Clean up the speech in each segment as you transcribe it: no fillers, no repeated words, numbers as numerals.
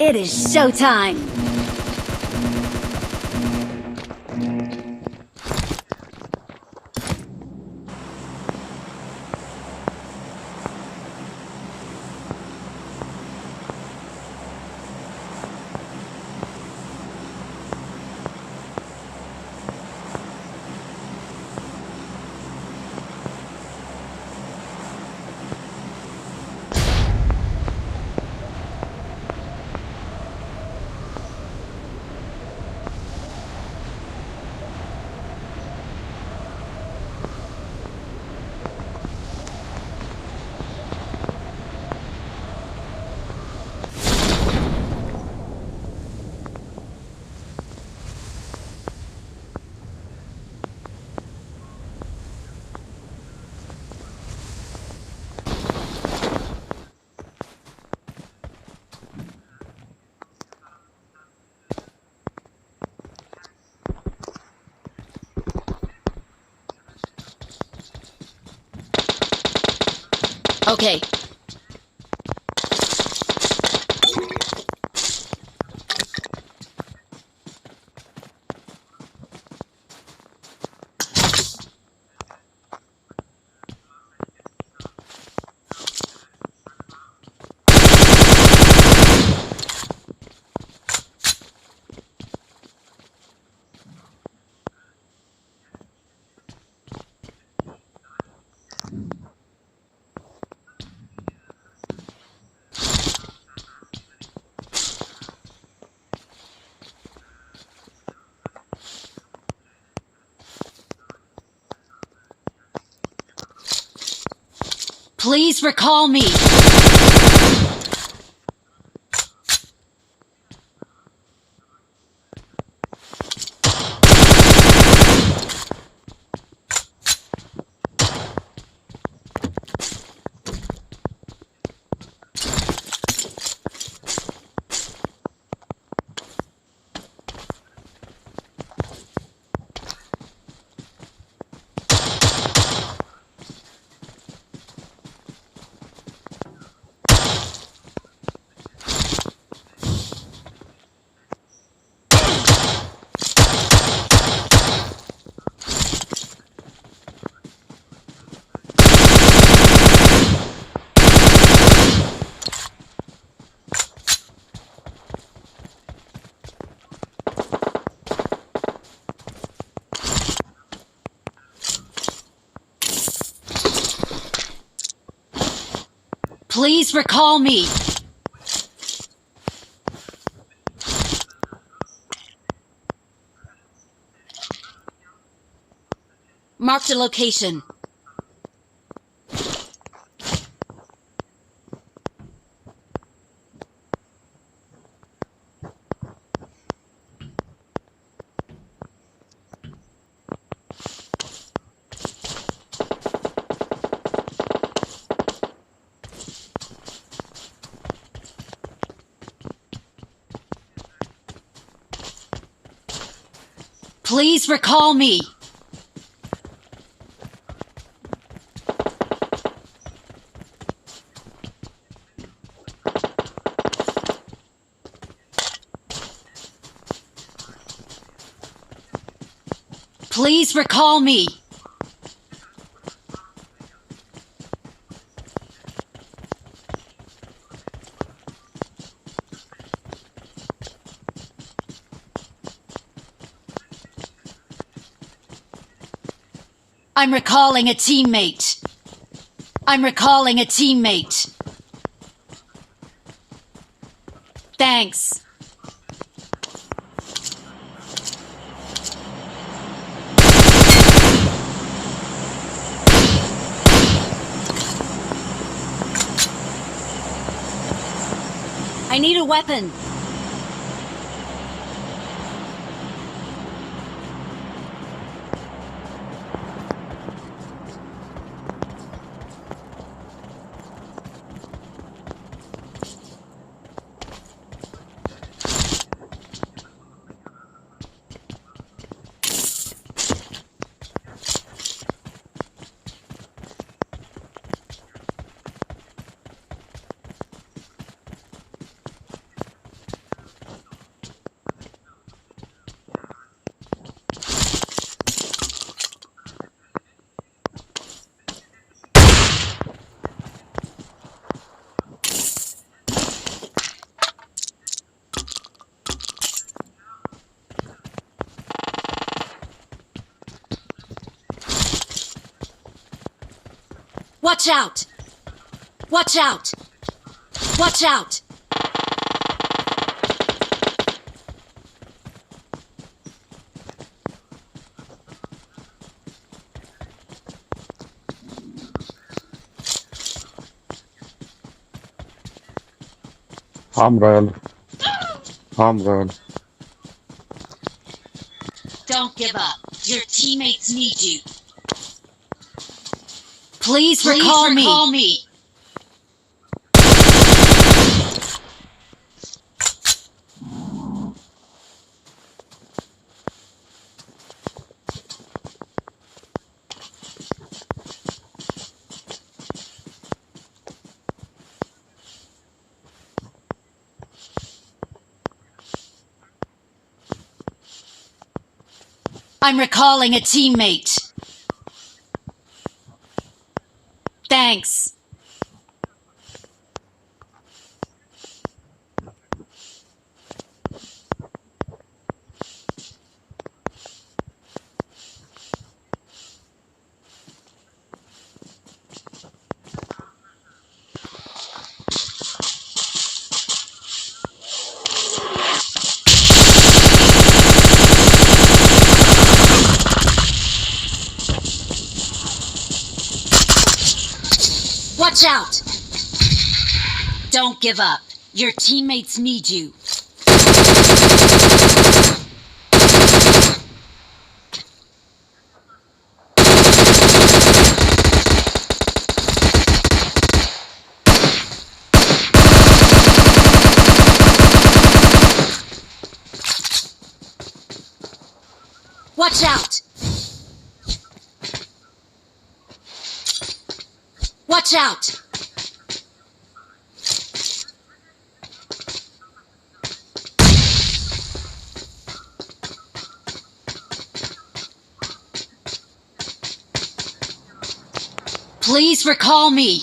It is showtime! Okay. Please recall me. Please recall me. Marked a location. Please recall me. Please recall me. I'm recalling a teammate. I'm recalling a teammate. Thanks. I need a weapon. Watch out! Watch out! Watch out! عمرو عمرو Don't give up. Your teammates need you. Please recall me. I'm recalling a teammate. Thanks. Watch out! Don't give up. Your teammates need you. Watch out! Watch out! Please recall me.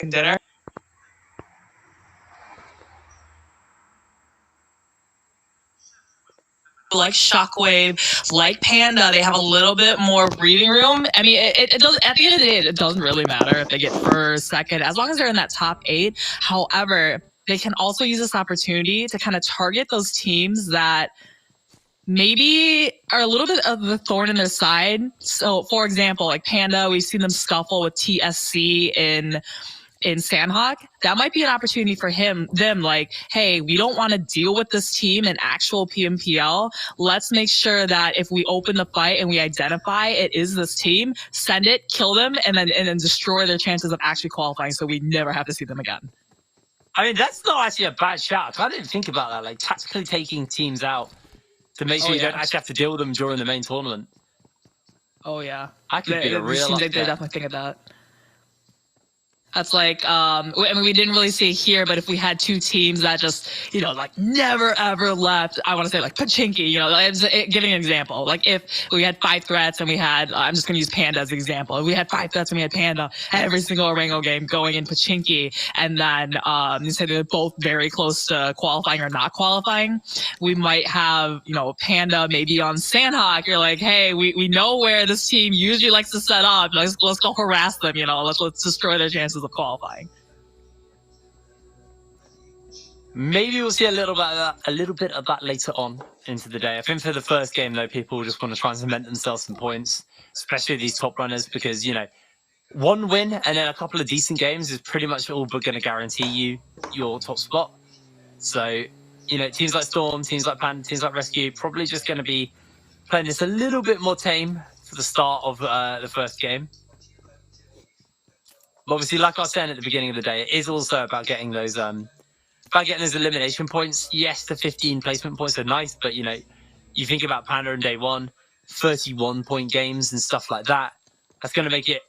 dinner. Like Shockwave, like Panda, they have a little bit more breathing room. I mean, it does. At the end of the day, it doesn't really matter if they get first, second, as long as they're in that top 8. However, they can also use this opportunity to kind of target those teams that maybe are a little bit of the thorn in their side. So, for example, like Panda, we've seen them scuffle with TSC in Sandhawk. That might be an opportunity for them, like, hey, we don't want to deal with this team in actual PMPL. Let's make sure that if we open the fight and we identify it is this team, send it, kill them, and then destroy their chances of actually qualifying so we never have to see them again. I mean, that's not actually a bad shot. I didn't think about that, like tactically taking teams out to make sure you don't actually have to deal with them during the main tournament. Oh, yeah. I could be a real they definitely think of that. That's like, I mean, we didn't really see it here, but if we had 2 teams that just, you know, like never ever left, I want to say like Pachinki, you know, giving an example. Like if we had 5 threats and we had, I'm just going to use Panda as an example. If we had 5 threats and we had Panda every single Orango game going in Pachinki, and then you say they're both very close to qualifying or not qualifying, we might have, you know, Panda maybe on Sandhawk. You're like, hey, we know where this team usually likes to set up. Let's go harass them, you know, let's destroy their chances of qualifying. Maybe we'll see a little bit of that later on into the day. I think for the first game though, people just want to try and cement themselves some points, especially these top runners, because you know, 1 win and then a couple of decent games is pretty much all but going to guarantee you your top spot. So you know, teams like Storm, teams like Pan, teams like Rescue, probably just going to be playing this a little bit more tame for the start of the first game. But obviously, like I was saying at the beginning of the day, it is also about getting those elimination points. Yes, the 15 placement points are nice, but you know, you think about Panda in day 1, 31-point games and stuff like that. That's going to make it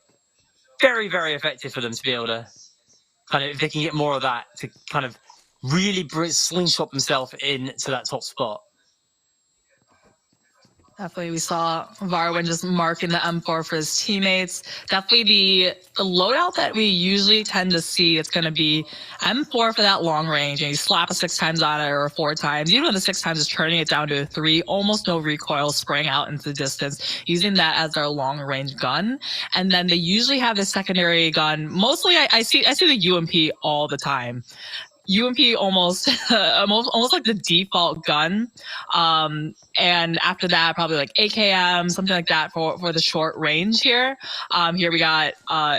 very, very effective for them to be able to kind of, if they can get more of that, to kind of really slingshot themselves into that top spot. Definitely, we saw Varwin just marking the M4 for his teammates. Definitely the loadout that we usually tend to see, it's going to be M4 for that long range, and you slap a 6 times on it or 4 times. Even when the 6 times is turning it down to a 3, almost no recoil, spraying out into the distance, using that as their long range gun. And then they usually have the secondary gun. Mostly, I see the UMP all the time. UMP almost like the default gun, and after that probably like AKM, something like that for the short range here. Here we got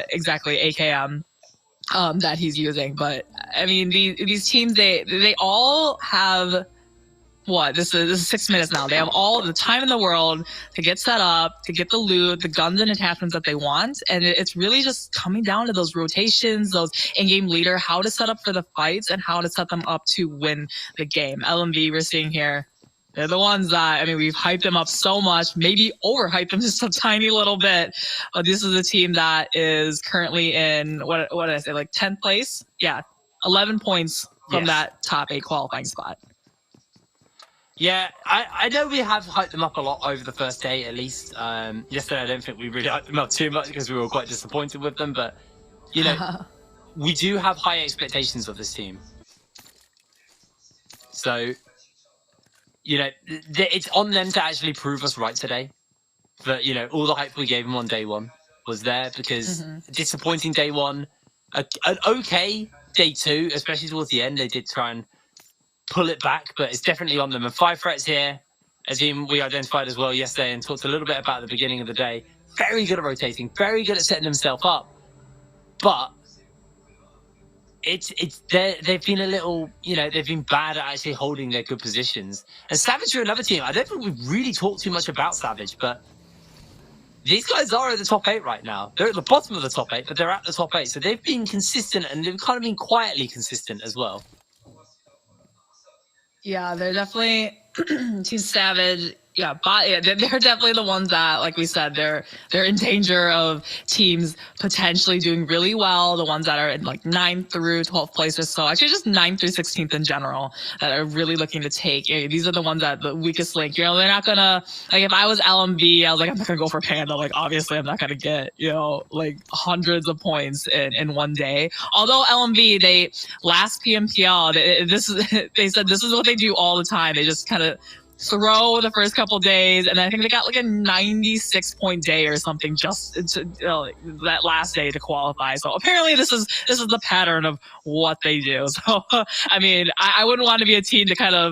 exactly AKM that he's using. But I mean, these teams, they all have. What, this is 6 minutes now. They have all the time in the world to get set up, to get the loot, the guns and attachments that they want. And it's really just coming down to those rotations, those in-game leader, how to set up for the fights and how to set them up to win the game. LMV, we're seeing here, they're the ones that, I mean, we've hyped them up so much, maybe overhyped them just a tiny little bit. But this is a team that is currently in, what did I say, like 10th place? Yeah, 11 points from that top 8 qualifying spot. Yeah, I know we have hyped them up a lot over the first day, at least. Yesterday, I don't think we really hyped them up too much because we were quite disappointed with them. But, you know, we do have high expectations of this team. So, you know, it's on them to actually prove us right today. That, you know, all the hype we gave them on day 1 was there because disappointing day 1, an okay day 2, especially towards the end, they did try and pull it back, but it's definitely on them. And 5 threats here, a team we identified as well yesterday and talked a little bit about at the beginning of the day. Very good at rotating, very good at setting themselves up. But they've been a little, you know, they've been bad at actually holding their good positions. And Savage are another team. I don't think we've really talked too much about Savage, but these guys are at the top 8 right now. They're at the bottom of the top 8, but they're at the top 8. So they've been consistent, and they've kind of been quietly consistent as well. Yeah, they're definitely Team Savage. Yeah, but yeah, they're definitely the ones that, like we said, they're in danger of teams potentially doing really well. The ones that are in like 9th through 12th place or so, actually just 9th through 16th in general, that are really looking to take. These are the ones that the weakest link. They're not gonna, like, if I was LMB, I was like, I'm not gonna go for Panda. Like, obviously, I'm not gonna get like hundreds of points in one day. Although LMB, they last PMPL, they said this is what they do all the time. They just kind of throw the first couple days, and I think they got like a 96-point day or something just that last day to qualify. So apparently this is the pattern of what they do. So I mean, I wouldn't want to be a team to kind of